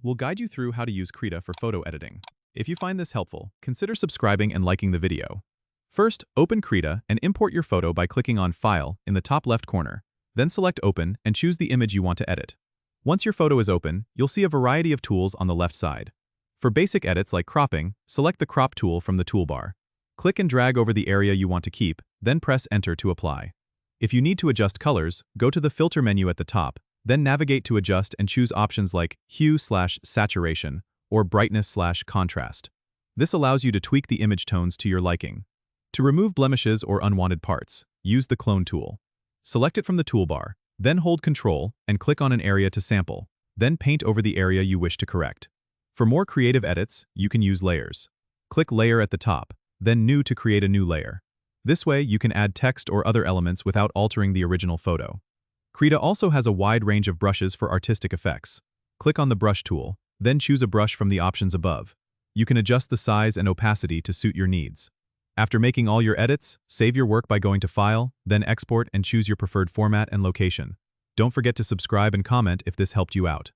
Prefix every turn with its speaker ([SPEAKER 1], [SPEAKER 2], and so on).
[SPEAKER 1] We'll guide you through how to use Krita for photo editing. If you find this helpful, consider subscribing and liking the video. First, open Krita and import your photo by clicking on File in the top left corner. Then select Open and choose the image you want to edit. Once your photo is open, you'll see a variety of tools on the left side. For basic edits like cropping, select the Crop tool from the toolbar. Click and drag over the area you want to keep, then press Enter to apply. If you need to adjust colors, go to the Filter menu at the top, then navigate to adjust and choose options like Hue/Saturation or Brightness/Contrast. This allows you to tweak the image tones to your liking. To remove blemishes or unwanted parts, use the Clone tool. Select it from the toolbar, then hold Ctrl and click on an area to sample, then paint over the area you wish to correct. For more creative edits, you can use layers. Click Layer at the top, then New to create a new layer. This way, you can add text or other elements without altering the original photo. Krita also has a wide range of brushes for artistic effects. Click on the Brush tool, then choose a brush from the options above. You can adjust the size and opacity to suit your needs. After making all your edits, save your work by going to File, then Export and choose your preferred format and location. Don't forget to subscribe and comment if this helped you out.